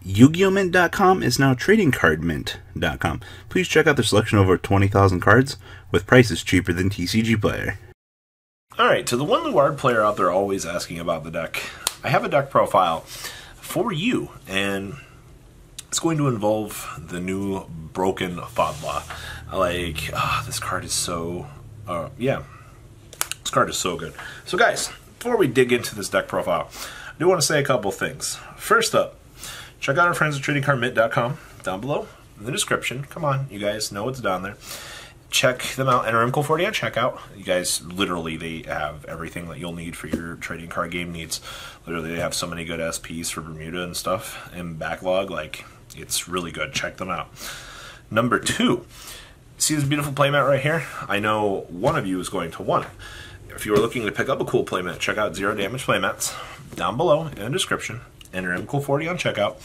Yu-Gi-Oh! Mint.com is now TradingCardMint.com. Please check out their selection of over 20,000 cards with prices cheaper than TCG Player. Alright, to the one Luard player out there always asking about the deck, I have a deck profile for you, and it's going to involve the new broken Fadla. Like, this card is so, this card is so good. So guys, before we dig into this deck profile, I do want to say a couple things. First up, check out our friends at TradingCardMint.com down below in the description. Come on, you guys know what's down there. Check them out. Enter MCO40 at checkout. You guys, literally, they have everything that you'll need for your trading card game needs. Literally, they have so many good SPs for Bermuda and stuff and backlog. Like, it's really good. Check them out. Number 2, see this beautiful playmat right here? I know one of you is going to want it. If you are looking to pick up a cool playmat, check out Zero Damage Playmats down below in the description. Enter MCO40 on checkout,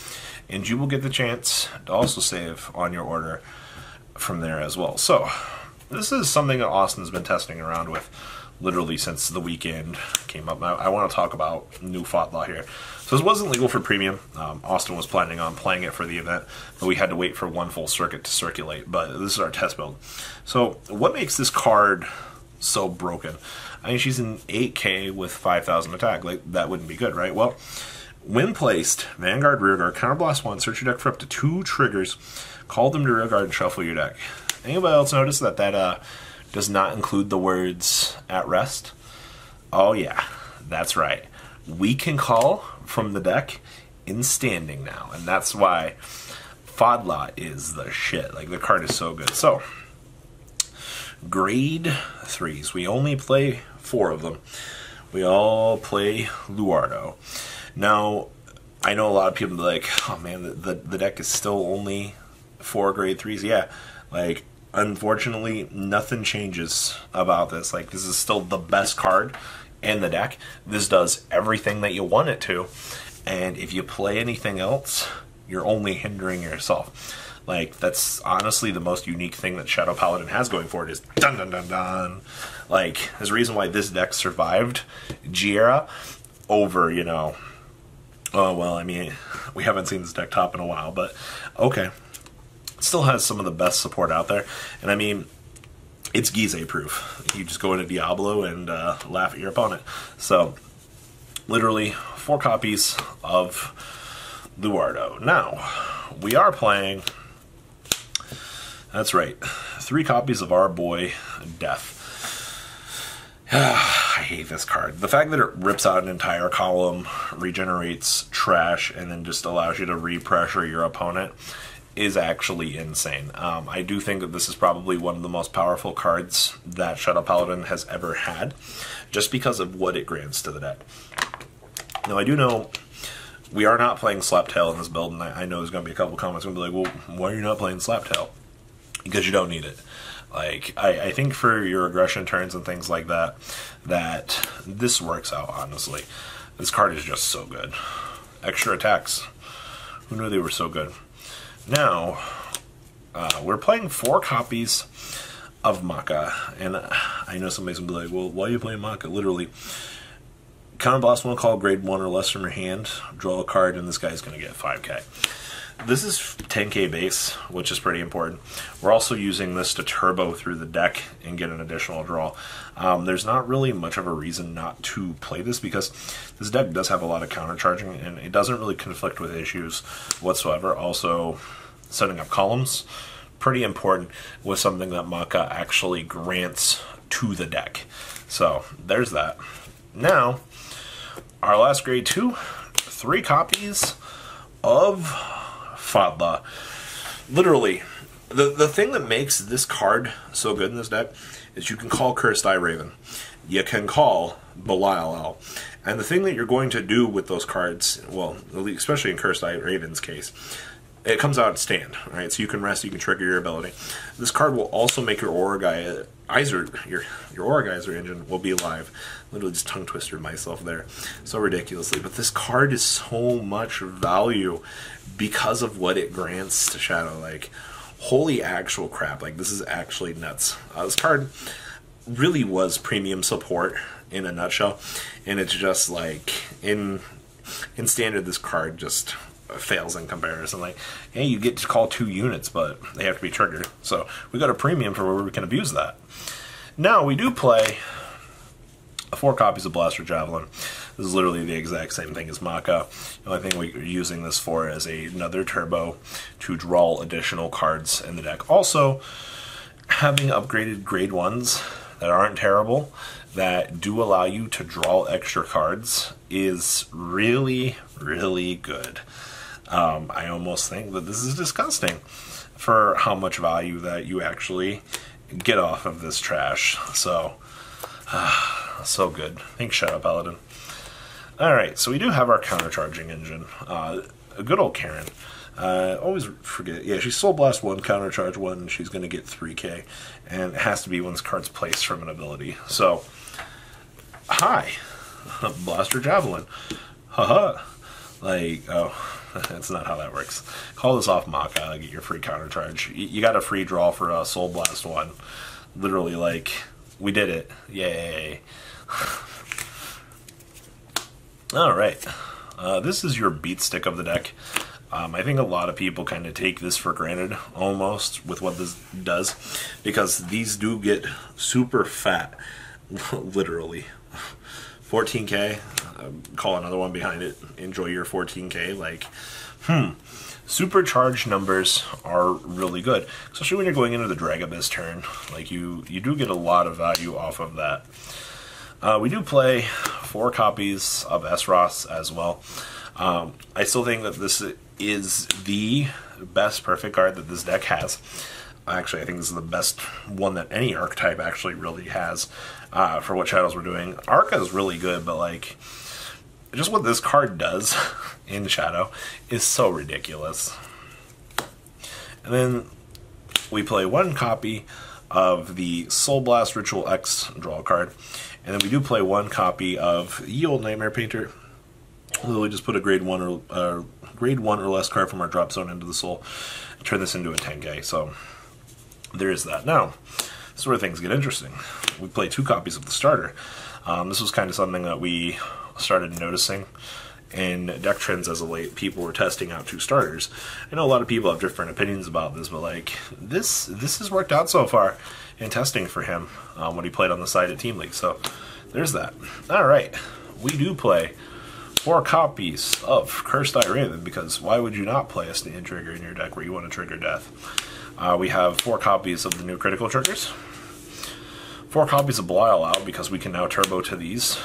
and you will get the chance to also save on your order from there as well. So, this is something that Austin's been testing around with literally since the weekend came up. Now, I want to talk about new Fadla here. So this wasn't legal for premium. Austin was planning on playing it for the event, but we had to wait for one full circuit to circulate. But this is our test build. So what makes this card so broken? I mean, she's an 8K with 5,000 attack. Like, that wouldn't be good, right? Well, when placed, Vanguard, Rearguard, Counterblast 1, search your deck for up to 2 triggers, call them to Rearguard, and shuffle your deck. Anybody else notice that does not include the words at rest? Oh yeah, that's right. We can call from the deck in standing now, and that's why Fadla is the shit. Like, the card is so good. So, grade 3s. We only play 4 of them. We all play Luardo. Now, I know a lot of people be like, oh man, the deck is still only 4 grade 3s. Yeah, like, unfortunately, nothing changes about this. Like, this is still the best card in the deck. This does everything that you want it to, and if you play anything else, you're only hindering yourself. Like, that's honestly the most unique thing that Shadow Paladin has going for it is dun dun dun dun. Like, there's a reason why this deck survived G-Era over, you know, oh, well, I mean, we haven't seen this deck top in a while, but okay. It still has some of the best support out there, and I mean, it's Gize proof. You just go into Diablo and laugh at your opponent. So, literally, 4 copies of Luardo. Now, we are playing, that's right, 3 copies of our boy, Death. I hate this card. The fact that it rips out an entire column, regenerates trash, and then just allows you to repressure your opponent is actually insane. I do think that this is probably one of the most powerful cards that Shadow Paladin has ever had, just because of what it grants to the deck. Now, I do know we are not playing Slaptail in this build, and I know there's going to be a couple comments going to be like, well, why are you not playing Slaptail? Because you don't need it. Like, I think for your aggression turns and things like that, that this works out, honestly. This card is just so good. Extra attacks. Who knew they were so good? Now, we're playing 4 copies of Maka, and I know somebody's going to be like, well, why are you playing Maka? Literally, Counterblast 1, call grade 1 or less from your hand, draw a card, and this guy's going to get 5k. This is 10k base, which is pretty important. We're also using this to turbo through the deck and get an additional draw. There's not really much of a reason not to play this, because this deck does have a lot of countercharging, and it doesn't really conflict with issues whatsoever. Also, setting up columns, pretty important with something that Maka actually grants to the deck. So, there's that. Now, our last grade 2, 3 copies of Fadla. Literally, the thing that makes this card so good in this deck is you can call Cursed Eye Raven. You can call Belial Owl. And the thing that you're going to do with those cards, well, especially in Cursed Eye Raven's case, it comes out at stand, right? So you can rest, you can trigger your ability. This card will also make your Aura Geyser, your Aura Geyser engine will be alive. Literally just tongue twisted myself there so ridiculously. But this card is so much value because of what it grants to Shadow. Like, holy actual crap. Like, this is actually nuts. This card really was premium support in a nutshell. And it's just like, in standard, this card just fails in comparison. Like, hey, you get to call 2 units, but they have to be triggered. So we got a premium for where we can abuse that. Now we do play 4 copies of Blaster Javelin. This is literally the exact same thing as Maka. The only thing we're using this for is another turbo to draw additional cards in the deck. Also, having upgraded grade 1s that aren't terrible, that do allow you to draw extra cards, is really, really good. I almost think that this is disgusting for how much value that you actually get off of this trash. So, so good. Thanks, Shadow Paladin. Alright, so we do have our countercharging engine. A good old Karen. Always forget. Yeah, she's Soul Blast 1, Countercharge 1, and she's going to get 3k. And it has to be when this card's placed from an ability. So, hi, Blaster Javelin. Haha. Like, oh, that's not how that works. Call this off Maka, get your free countercharge. You got a free draw for Soul Blast 1. Literally, like, we did it. Yay. Alright, this is your beat stick of the deck. I think a lot of people kind of take this for granted, almost, with what this does, because these do get super fat, literally. 14k, call another one behind it, enjoy your 14k, like, supercharged numbers are really good, especially when you're going into the Dragabyss turn. Like, you do get a lot of value off of that. We do play 4 copies of Esros as well. I still think that this is the best perfect card that this deck has. Actually, I think this is the best one that any archetype actually really has for what Shadows we're doing. Arca is really good, but like, just what this card does in Shadow is so ridiculous. And then we play 1 copy of the Soul Blast Ritual X draw card. And then we do play 1 copy of Ye Old Nightmare Painter. Literally just put a grade 1 or less card from our drop zone into the soul and turn this into a 10k. So there is that. Now, this is where things get interesting. We play 2 copies of the starter. This was kind of something that we started noticing in deck trends as of late. People were testing out 2 starters. I know a lot of people have different opinions about this, but like, this has worked out so far in testing for him when he played on the side at Team League. So there's that. Alright, we do play 4 copies of Cursed Eye Raven, because why would you not play a stand trigger in your deck where you want to trigger death? We have 4 copies of the new critical triggers, 4 copies of Belial out, because we can now turbo to these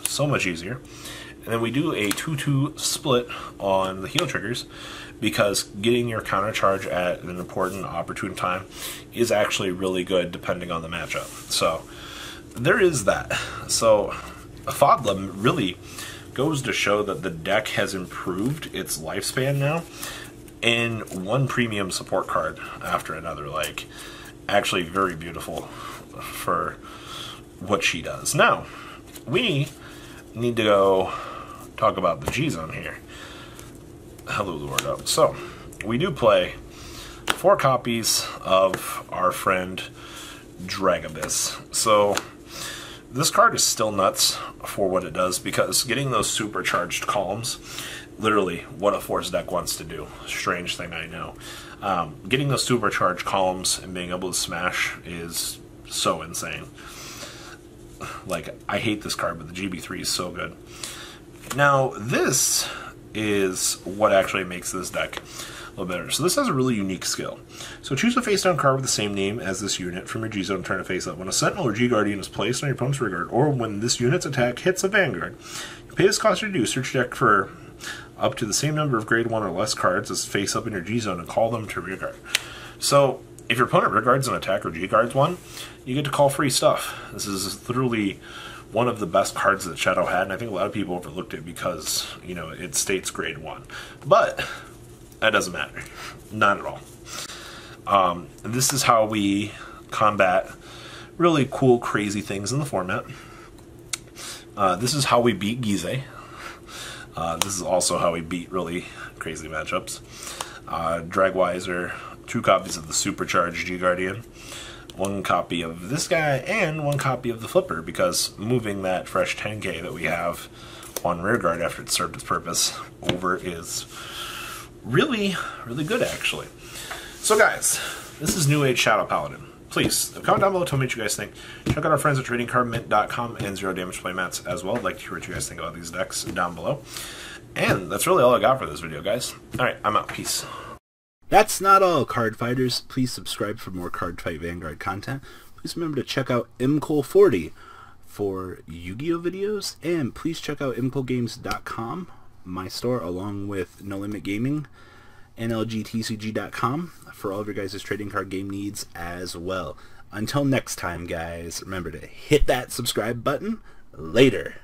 so much easier. And then we do a 2-2 split on the heal triggers, because getting your counter charge at an important opportune time is actually really good depending on the matchup. So there is that. So Fodla really goes to show that the deck has improved its lifespan now, in 1 premium support card after another. Like, actually very beautiful for what she does. Now, we need to go talk about the G-Zone here. Hello, Luard up. So, we do play 4 copies of our friend Dragabyss. So, this card is still nuts for what it does, because getting those supercharged columns, literally what a Force deck wants to do. Strange thing, I know. Getting those supercharged columns and being able to smash is so insane. Like, I hate this card, but the GB3 is so good. Now, this is what actually makes this deck a little better. So this has a really unique skill. So choose a face-down card with the same name as this unit from your G-Zone and turn it face up. When a Sentinel or G-Guardian is placed on your opponent's rear guard, or when this unit's attack hits a Vanguard, you pay this cost reduced, search your deck for up to the same number of grade 1 or less cards as face up in your G-Zone and call them to rear guard. So if your opponent rear guards an attack or G-Guards one, you get to call free stuff. This is literally one of the best cards that Shadow had, and I think a lot of people overlooked it because, you know, it states grade 1. But that doesn't matter. Not at all. This is how we combat really cool, crazy things in the format. This is how we beat Gizeh. This is also how we beat really crazy matchups. Dragweiser, 2 copies of the Supercharged G-Guardian, 1 copy of this guy, and 1 copy of the Flipper, because moving that fresh 10k that we have on rearguard after it served its purpose over is really, really good, actually. So, guys, this is New Age Shadow Paladin. Please, comment down below, tell me what you guys think. Check out our friends at TradingCardMint.com and Zero Damage Playmats as well. I'd like to hear what you guys think about these decks down below. And that's really all I got for this video, guys. Alright, I'm out. Peace. That's not all, card fighters. Please subscribe for more Cardfight Vanguard content. Please remember to check out MCole40 for Yu-Gi-Oh! Videos. And please check out MColeGames.com, my store, along with No Limit Gaming, NLGTCG.com for all of your guys' trading card game needs as well. Until next time, guys, remember to hit that subscribe button. Later.